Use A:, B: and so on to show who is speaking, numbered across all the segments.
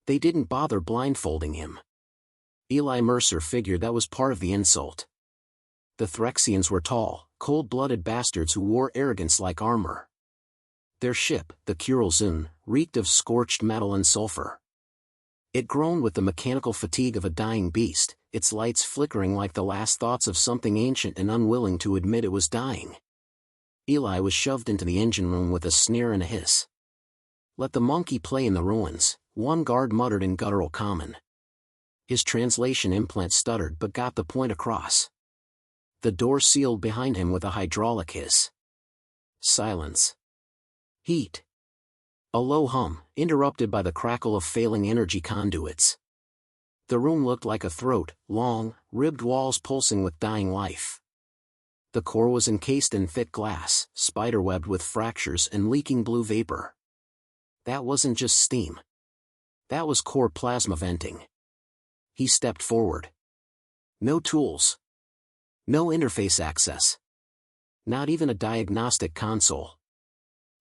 A: They didn't bother blindfolding him. Eli Mercer figured that was part of the insult. The Threxians were tall, cold-blooded bastards who wore arrogance like armor. Their ship, the Kural'Zun, reeked of scorched metal and sulfur. It groaned with the mechanical fatigue of a dying beast, its lights flickering like the last thoughts of something ancient and unwilling to admit it was dying. Eli was shoved into the engine room with a sneer and a hiss. "Let the monkey play in the ruins," one guard muttered in guttural common. His translation implant stuttered but got the point across. The door sealed behind him with a hydraulic hiss. Silence. Heat. A low hum, interrupted by the crackle of failing energy conduits. The room looked like a throat, long, ribbed walls pulsing with dying life. The core was encased in thick glass, spiderwebbed with fractures and leaking blue vapor. That wasn't just steam. That was core plasma venting. He stepped forward. No tools. No interface access. Not even a diagnostic console.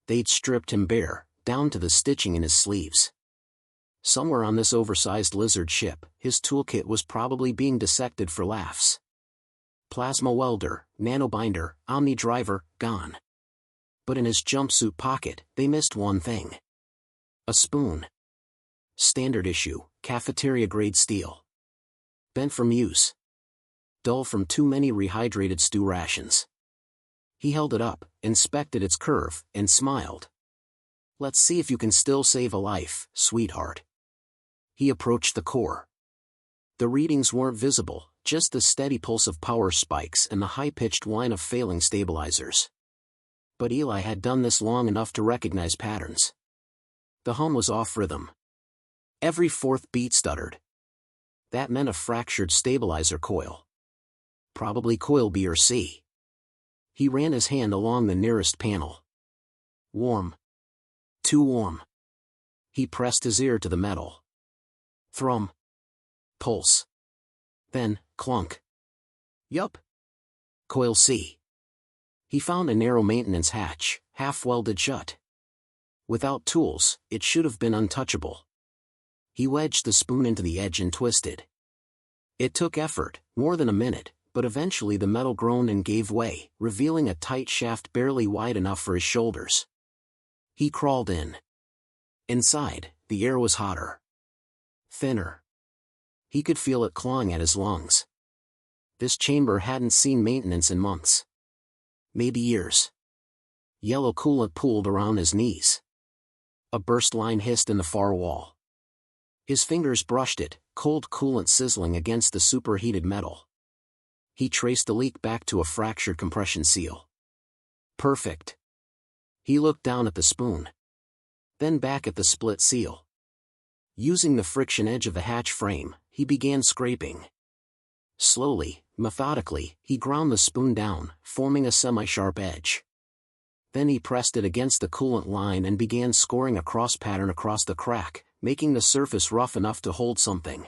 A: They'd stripped him bare, down to the stitching in his sleeves. Somewhere on this oversized lizard ship, his toolkit was probably being dissected for laughs. Plasma welder, nanobinder, omni driver, gone. But in his jumpsuit pocket, they missed one thing. A spoon. Standard issue, cafeteria-grade steel. Bent from use. Dull from too many rehydrated stew rations. He held it up, inspected its curve, and smiled. "Let's see if you can still save a life, sweetheart." He approached the core. The readings weren't visible, just the steady pulse of power spikes and the high-pitched whine of failing stabilizers. But Eli had done this long enough to recognize patterns. The hum was off rhythm. Every fourth beat stuttered. That meant a fractured stabilizer coil. Probably coil B or C. He ran his hand along the nearest panel. Warm. Too warm. He pressed his ear to the metal. Thrum. Pulse. Then, clunk. Yup. Coil C. He found a narrow maintenance hatch, half-welded shut. Without tools, it should have been untouchable. He wedged the spoon into the edge and twisted. It took effort, more than a minute, but eventually the metal groaned and gave way, revealing a tight shaft barely wide enough for his shoulders. He crawled in. Inside, the air was hotter. Thinner. He could feel it clawing at his lungs. This chamber hadn't seen maintenance in months. Maybe years. Yellow coolant pooled around his knees. A burst line hissed in the far wall. His fingers brushed it, cold coolant sizzling against the superheated metal. He traced the leak back to a fractured compression seal. Perfect. He looked down at the spoon. Then back at the split seal. Using the friction edge of the hatch frame, he began scraping. Slowly, methodically, he ground the spoon down, forming a semi-sharp edge. Then he pressed it against the coolant line and began scoring a cross pattern across the crack, making the surface rough enough to hold something.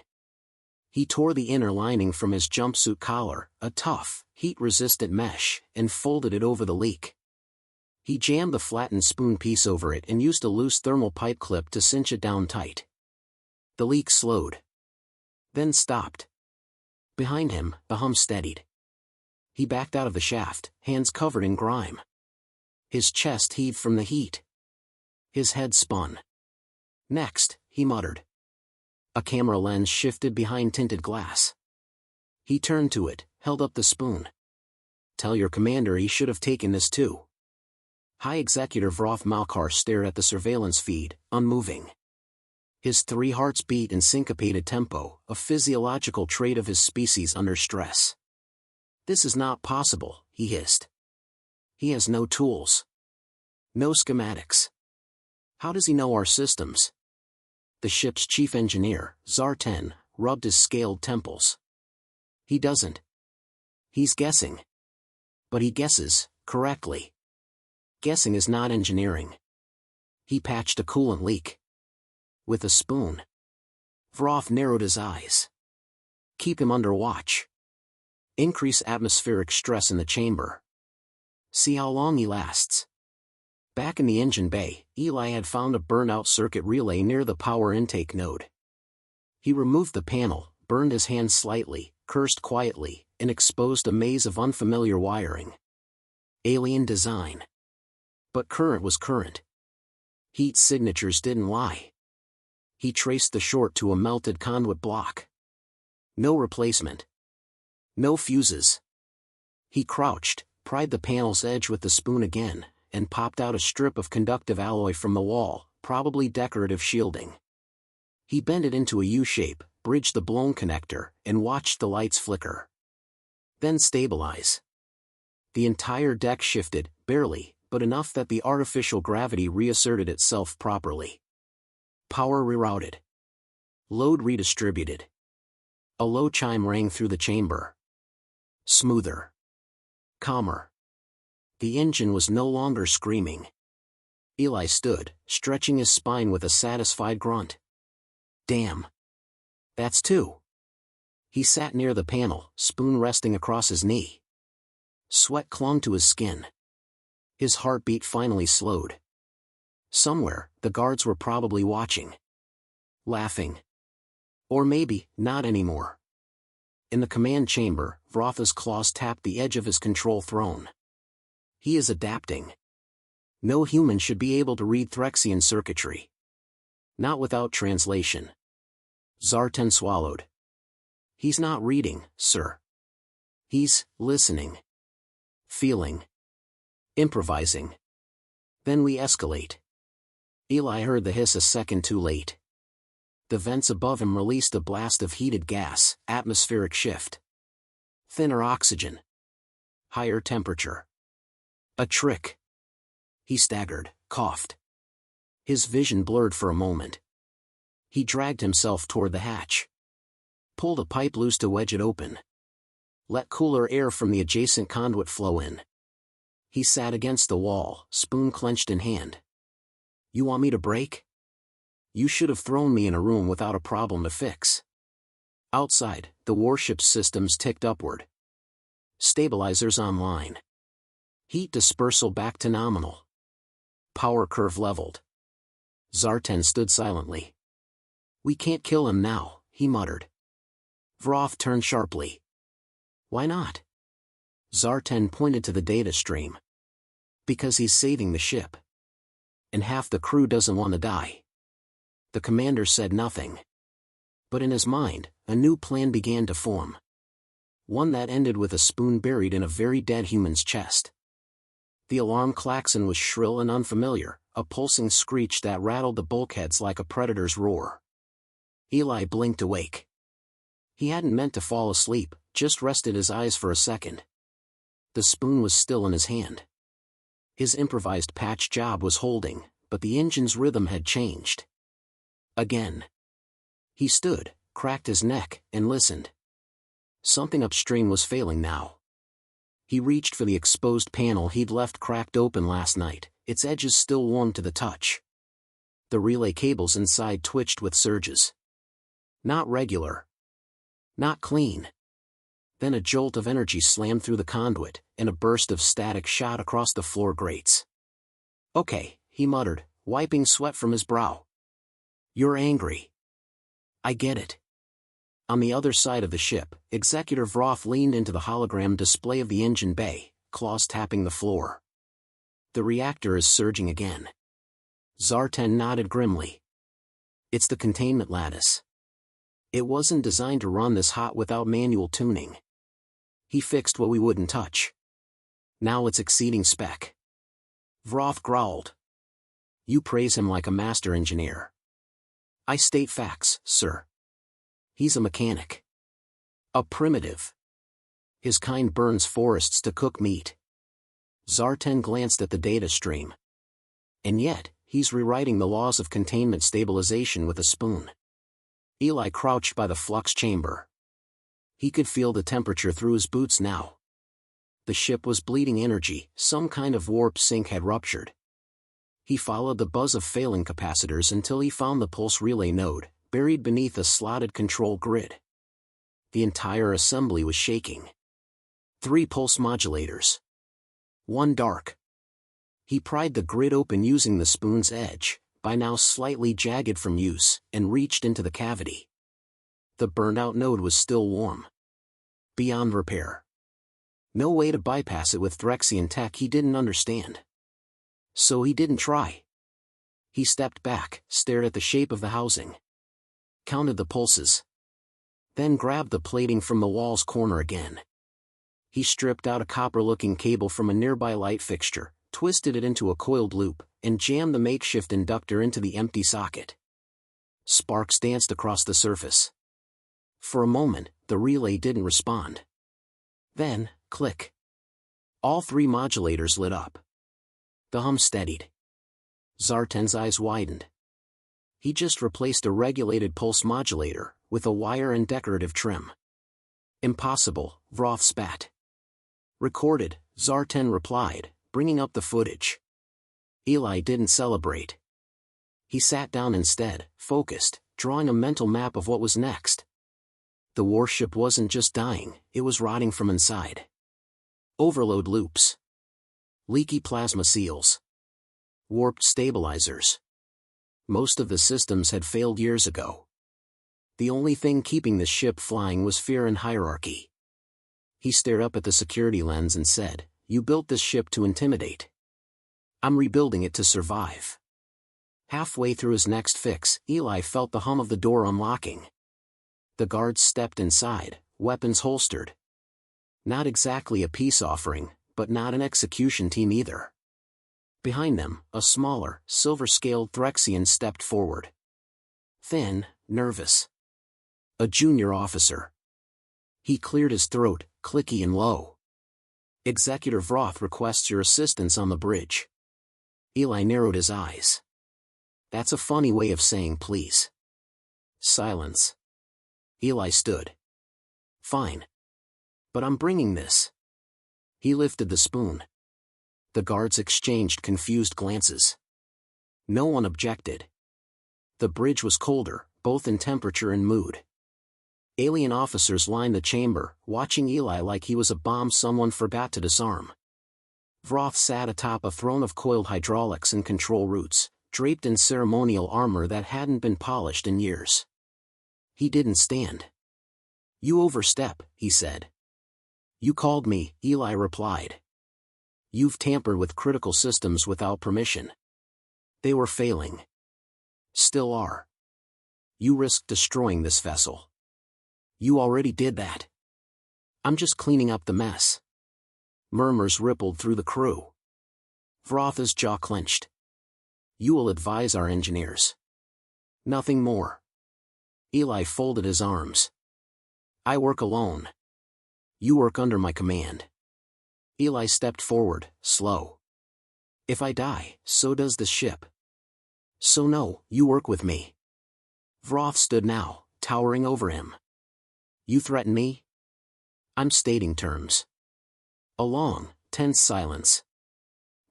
A: He tore the inner lining from his jumpsuit collar, a tough, heat-resistant mesh, and folded it over the leak. He jammed the flattened spoon piece over it and used a loose thermal pipe clip to cinch it down tight. The leak slowed. Then stopped. Behind him, the hum steadied. He backed out of the shaft, hands covered in grime. His chest heaved from the heat. His head spun. Next, he muttered. A camera lens shifted behind tinted glass. He turned to it, held up the spoon. "Tell your commander he should have taken this too." High Executive Vroth Malkar stared at the surveillance feed, unmoving. His 3 hearts beat in syncopated tempo, a physiological trait of his species under stress. "This is not possible," he hissed. "He has no tools. No schematics. How does he know our systems?" The ship's chief engineer, Zartan, rubbed his scaled temples. "He doesn't. He's guessing. But he guesses, correctly. Guessing is not engineering." He patched a coolant leak. With a spoon. Vroth narrowed his eyes. "Keep him under watch. Increase atmospheric stress in the chamber. See how long he lasts." Back in the engine bay, Eli had found a burnout circuit relay near the power intake node. He removed the panel, burned his hand slightly, cursed quietly, and exposed a maze of unfamiliar wiring. Alien design. But current was current. Heat signatures didn't lie. He traced the short to a melted conduit block. No replacement. No fuses. He crouched, pried the panel's edge with the spoon again, and popped out a strip of conductive alloy from the wall, probably decorative shielding. He bent it into a U-shape, bridged the blown connector, and watched the lights flicker. Then stabilize. The entire deck shifted, barely, but enough that the artificial gravity reasserted itself properly. Power rerouted. Load redistributed. A low chime rang through the chamber. Smoother. Calmer. The engine was no longer screaming. Eli stood, stretching his spine with a satisfied grunt. Damn. That's two. He sat near the panel, spoon resting across his knee. Sweat clung to his skin. His heartbeat finally slowed. Somewhere, the guards were probably watching. Laughing. Or maybe, not anymore. In the command chamber, Vrotha's claws tapped the edge of his control throne. He is adapting. No human should be able to read Threxian circuitry. Not without translation. Zartan swallowed. He's not reading, sir. He's listening. Feeling. Improvising. Then we escalate. Eli heard the hiss a second too late. The vents above him released a blast of heated gas, atmospheric shift. Thinner oxygen. Higher temperature. A trick. He staggered, coughed. His vision blurred for a moment. He dragged himself toward the hatch. Pulled a pipe loose to wedge it open. Let cooler air from the adjacent conduit flow in. He sat against the wall, spoon clenched in hand. You want me to break? You should have thrown me in a room without a problem to fix. Outside, the warship's systems ticked upward. Stabilizers online. Heat dispersal back to nominal. Power curve leveled. Zartan stood silently. We can't kill him now, he muttered. Vroth turned sharply. Why not? Zartan pointed to the data stream. Because he's saving the ship. And half the crew doesn't want to die. The commander said nothing. But in his mind, a new plan began to form. One that ended with a spoon buried in a very dead human's chest. The alarm klaxon was shrill and unfamiliar, a pulsing screech that rattled the bulkheads like a predator's roar. Eli blinked awake. He hadn't meant to fall asleep, just rested his eyes for a second. The spoon was still in his hand. His improvised patch job was holding, but the engine's rhythm had changed. Again. He stood, cracked his neck, and listened. Something upstream was failing now. He reached for the exposed panel he'd left cracked open last night, its edges still warm to the touch. The relay cables inside twitched with surges. Not regular. Not clean. Then a jolt of energy slammed through the conduit, and a burst of static shot across the floor grates. Okay, he muttered, wiping sweat from his brow. You're angry. I get it. On the other side of the ship, Executor Vroth leaned into the hologram display of the engine bay, claws tapping the floor. The reactor is surging again. Zartan nodded grimly. It's the containment lattice. It wasn't designed to run this hot without manual tuning. He fixed what we wouldn't touch. Now it's exceeding spec. Vroth growled. You praise him like a master engineer. I state facts, sir. He's a mechanic. A primitive. His kind burns forests to cook meat. Zartan glanced at the data stream. And yet, he's rewriting the laws of containment stabilization with a spoon. Eli crouched by the flux chamber. He could feel the temperature through his boots now. The ship was bleeding energy, some kind of warp sink had ruptured. He followed the buzz of failing capacitors until he found the pulse relay node, buried beneath a slotted control grid. The entire assembly was shaking. 3 pulse modulators. 1 dark. He pried the grid open using the spoon's edge, by now slightly jagged from use, and reached into the cavity. The burned-out node was still warm. Beyond repair. No way to bypass it with Threxian tech he didn't understand. So he didn't try. He stepped back, stared at the shape of the housing. Counted the pulses. Then grabbed the plating from the wall's corner again. He stripped out a copper-looking cable from a nearby light fixture, twisted it into a coiled loop, and jammed the makeshift inductor into the empty socket. Sparks danced across the surface. For a moment, the relay didn't respond. Then, click. All 3 modulators lit up. The hum steadied. Zartan's eyes widened. He just replaced a regulated pulse modulator, with a wire and decorative trim. Impossible, Vroth spat. Recorded, Zartan replied, bringing up the footage. Eli didn't celebrate. He sat down instead, focused, drawing a mental map of what was next. The warship wasn't just dying, it was rotting from inside. Overload loops. Leaky plasma seals. Warped stabilizers. Most of the systems had failed years ago. The only thing keeping the ship flying was fear and hierarchy. He stared up at the security lens and said, "You built this ship to intimidate. I'm rebuilding it to survive." Halfway through his next fix, Eli felt the hum of the door unlocking. The guards stepped inside, weapons holstered. Not exactly a peace offering, but not an execution team either. Behind them, a smaller, silver-scaled Threxian stepped forward. Thin, nervous. A junior officer. He cleared his throat, clicky and low. "Executor Vroth requests your assistance on the bridge." Eli narrowed his eyes. "That's a funny way of saying please." Silence. Eli stood. "Fine. But I'm bringing this." He lifted the spoon. The guards exchanged confused glances. No one objected. The bridge was colder, both in temperature and mood. Alien officers lined the chamber, watching Eli like he was a bomb someone forgot to disarm. Vroth sat atop a throne of coiled hydraulics and control routes, draped in ceremonial armor that hadn't been polished in years. He didn't stand. "You overstep," he said. "You called me," Eli replied. "You've tampered with critical systems without permission. They were failing. Still are. You risked destroying this vessel. You already did that. I'm just cleaning up the mess." Murmurs rippled through the crew. Vroth's jaw clenched. "You will advise our engineers. Nothing more." Eli folded his arms. "I work alone. You work under my command." Eli stepped forward, slow. "If I die, so does the ship. So no, you work with me." Vroth stood now, towering over him. "You threaten me?" "I'm stating terms." A long, tense silence.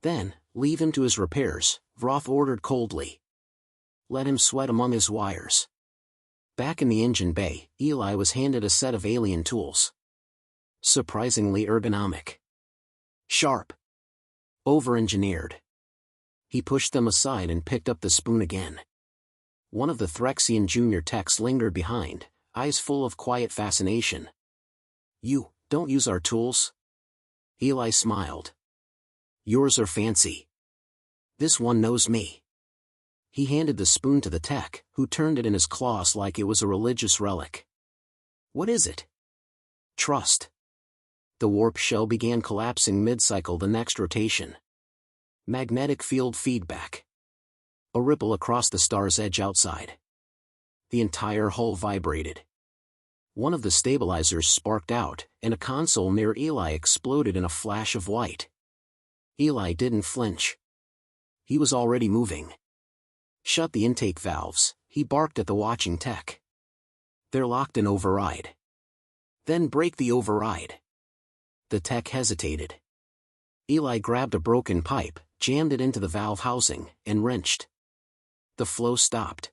A: Then, "Leave him to his repairs," Vroth ordered coldly. "Let him sweat among his wires." Back in the engine bay, Eli was handed a set of alien tools. Surprisingly ergonomic. Sharp. Over-engineered. He pushed them aside and picked up the spoon again. One of the Threxian junior techs lingered behind, eyes full of quiet fascination. "You don't use our tools?" Eli smiled. "Yours are fancy. This one knows me." He handed the spoon to the tech, who turned it in his claws like it was a religious relic. "What is it?" "Trust." The warp shell began collapsing mid-cycle the next rotation. Magnetic field feedback. A ripple across the star's edge outside. The entire hull vibrated. One of the stabilizers sparked out, and a console near Eli exploded in a flash of white. Eli didn't flinch. He was already moving. "Shut the intake valves," he barked at the watching tech. "They're locked in override." "Then break the override." The tech hesitated. Eli grabbed a broken pipe, jammed it into the valve housing, and wrenched. The flow stopped.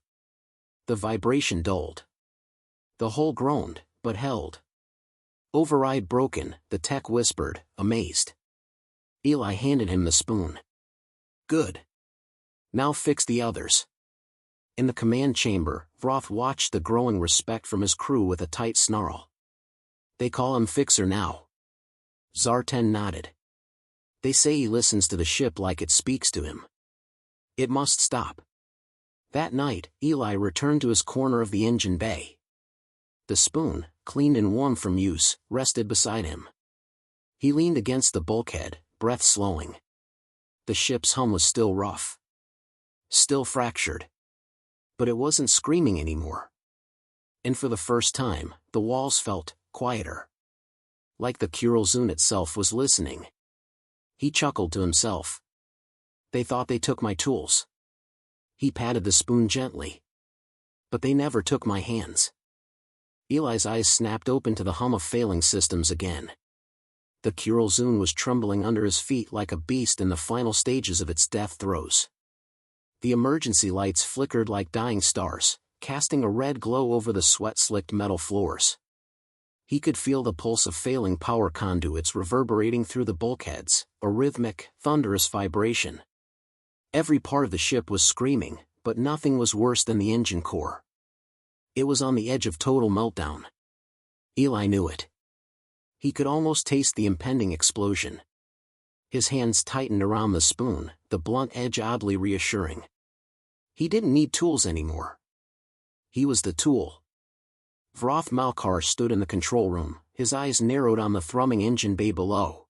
A: The vibration dulled. The hull groaned, but held. "Override broken," the tech whispered, amazed. Eli handed him the spoon. "Good. Now fix the others." In the command chamber, Vroth watched the growing respect from his crew with a tight snarl. "They call him Fixer now." Zartan nodded. "They say he listens to the ship like it speaks to him. It must stop." That night, Eli returned to his corner of the engine bay. The spoon, cleaned and warm from use, rested beside him. He leaned against the bulkhead, breath slowing. The ship's hum was still rough. Still fractured. But it wasn't screaming anymore. And for the first time, the walls felt quieter. Like the Kural'Zun itself was listening. He chuckled to himself. "They thought they took my tools." He patted the spoon gently. "But they never took my hands." Eli's eyes snapped open to the hum of failing systems again. The Kural'Zun was trembling under his feet like a beast in the final stages of its death throes. The emergency lights flickered like dying stars, casting a red glow over the sweat-slicked metal floors. He could feel the pulse of failing power conduits reverberating through the bulkheads, a rhythmic, thunderous vibration. Every part of the ship was screaming, but nothing was worse than the engine core. It was on the edge of total meltdown. Eli knew it. He could almost taste the impending explosion. His hands tightened around the spoon, the blunt edge oddly reassuring. He didn't need tools anymore. He was the tool. Vroth Malkar stood in the control room, his eyes narrowed on the thrumming engine bay below.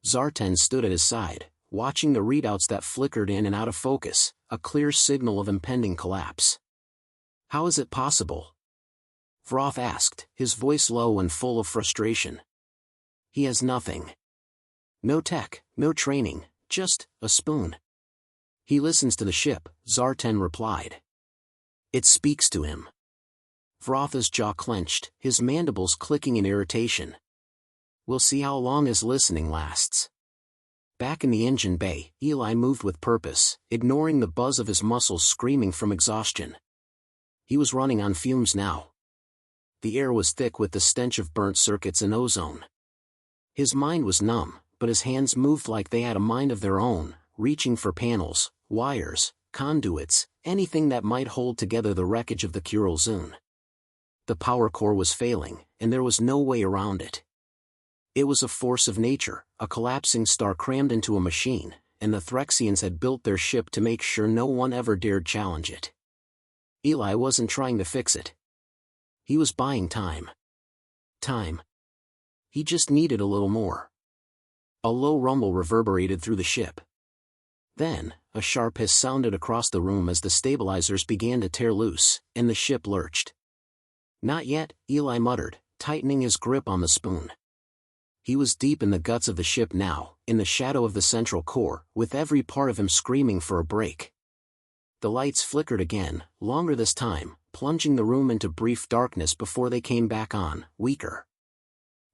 A: Zartan stood at his side, watching the readouts that flickered in and out of focus, a clear signal of impending collapse. "How is it possible?" Vroth asked, his voice low and full of frustration. "He has nothing. No tech, no training, just a spoon." "He listens to the ship," Zartan replied. "It speaks to him." Vroth's jaw clenched, his mandibles clicking in irritation. "We'll see how long his listening lasts." Back in the engine bay, Eli moved with purpose, ignoring the buzz of his muscles screaming from exhaustion. He was running on fumes now. The air was thick with the stench of burnt circuits and ozone. His mind was numb, but his hands moved like they had a mind of their own, reaching for panels, wires, conduits, anything that might hold together the wreckage of the Kural'Zun. The power core was failing, and there was no way around it. It was a force of nature, a collapsing star crammed into a machine, and the Threxians had built their ship to make sure no one ever dared challenge it. Eli wasn't trying to fix it. He was buying time. Time. He just needed a little more. A low rumble reverberated through the ship. Then, a sharp hiss sounded across the room as the stabilizers began to tear loose, and the ship lurched. "Not yet," Eli muttered, tightening his grip on the spoon. He was deep in the guts of the ship now, in the shadow of the central core, with every part of him screaming for a break. The lights flickered again, longer this time, plunging the room into brief darkness before they came back on, weaker.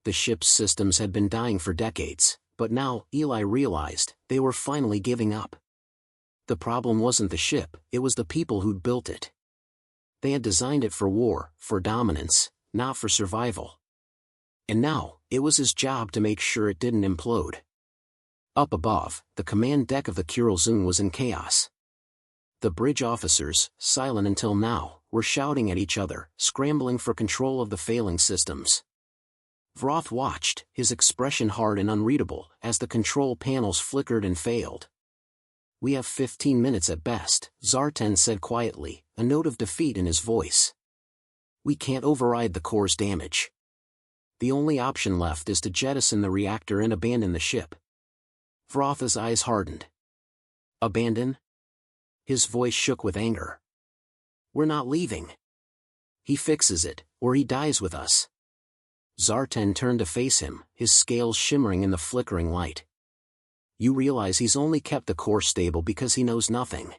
A: The ship's systems had been dying for decades, but now, Eli realized, they were finally giving up. The problem wasn't the ship, it was the people who'd built it. They had designed it for war, for dominance, not for survival. And now, it was his job to make sure it didn't implode. Up above, the command deck of the Kural'Zun was in chaos. The bridge officers, silent until now, were shouting at each other, scrambling for control of the failing systems. Vroth watched, his expression hard and unreadable, as the control panels flickered and failed. "We have 15 minutes at best," Zartan said quietly, a note of defeat in his voice. "We can't override the core's damage. The only option left is to jettison the reactor and abandon the ship." Vroth's eyes hardened. "Abandon?" His voice shook with anger. "We're not leaving. He fixes it, or he dies with us." Zartan turned to face him, his scales shimmering in the flickering light. "You realize he's only kept the core stable because he knows nothing.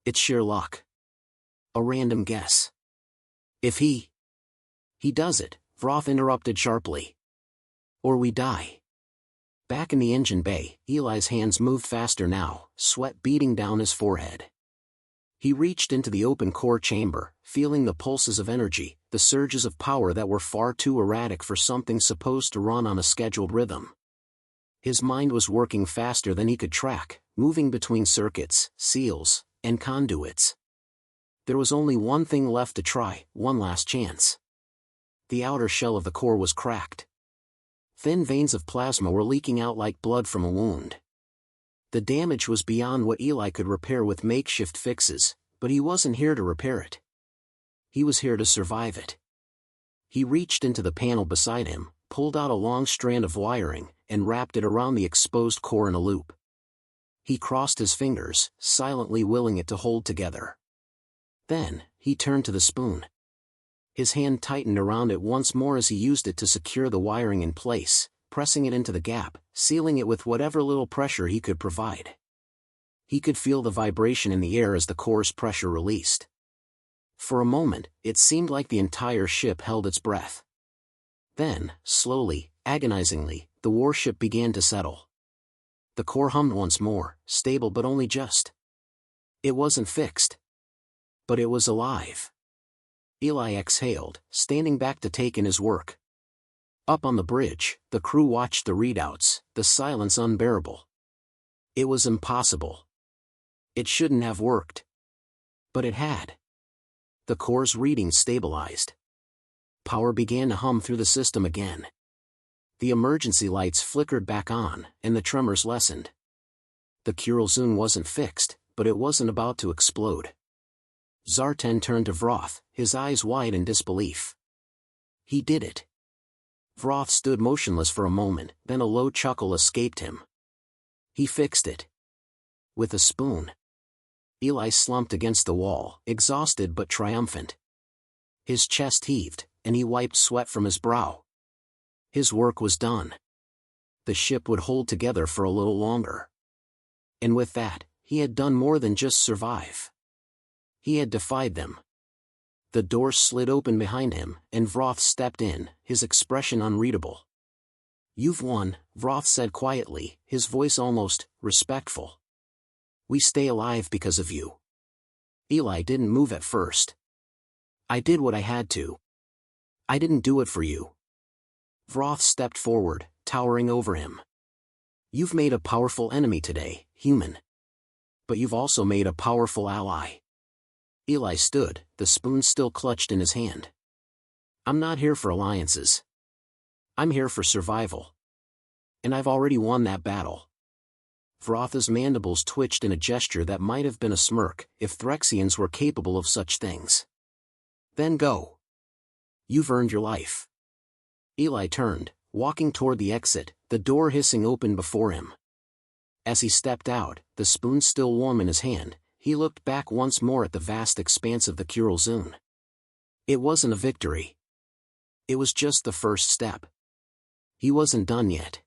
A: It's sheer luck. A random guess. If he does it," Vroth interrupted sharply. "Or we die." Back in the engine bay, Eli's hands moved faster now, sweat beading down his forehead. He reached into the open core chamber, feeling the pulses of energy, the surges of power that were far too erratic for something supposed to run on a scheduled rhythm. His mind was working faster than he could track, moving between circuits, seals, and conduits. There was only one thing left to try, one last chance. The outer shell of the core was cracked. Thin veins of plasma were leaking out like blood from a wound. The damage was beyond what Eli could repair with makeshift fixes, but he wasn't here to repair it. He was here to survive it. He reached into the panel beside him, pulled out a long strand of wiring, and wrapped it around the exposed core in a loop. He crossed his fingers, silently willing it to hold together. Then, he turned to the spoon. His hand tightened around it once more as he used it to secure the wiring in place, pressing it into the gap, sealing it with whatever little pressure he could provide. He could feel the vibration in the air as the core's pressure released. For a moment, it seemed like the entire ship held its breath. Then, slowly, agonizingly, the warship began to settle. The core hummed once more, stable but only just. It wasn't fixed. But it was alive. Eli exhaled, standing back to take in his work. Up on the bridge, the crew watched the readouts, the silence unbearable. It was impossible. It shouldn't have worked. But it had. The core's readings stabilized. Power began to hum through the system again. The emergency lights flickered back on, and the tremors lessened. The Kural'Zun wasn't fixed, but it wasn't about to explode. Zartan turned to Vroth, his eyes wide in disbelief. He did it. Vroth stood motionless for a moment, then a low chuckle escaped him. He fixed it. With a spoon. Eli slumped against the wall, exhausted but triumphant. His chest heaved, and he wiped sweat from his brow. His work was done. The ship would hold together for a little longer. And with that, he had done more than just survive. He had defied them. The door slid open behind him, and Vroth stepped in, his expression unreadable. "You've won," Vroth said quietly, his voice almost respectful. "We stay alive because of you." Eli didn't move at first. "I did what I had to. I didn't do it for you." Vroth stepped forward, towering over him. "You've made a powerful enemy today, human. But you've also made a powerful ally." Eli stood, the spoon still clutched in his hand. "I'm not here for alliances. I'm here for survival. And I've already won that battle." Vroth's mandibles twitched in a gesture that might have been a smirk, if Threxians were capable of such things. "Then go. You've earned your life." Eli turned, walking toward the exit, the door hissing open before him. As he stepped out, the spoon still warm in his hand, he looked back once more at the vast expanse of the Kural'Zun. It wasn't a victory. It was just the first step. He wasn't done yet.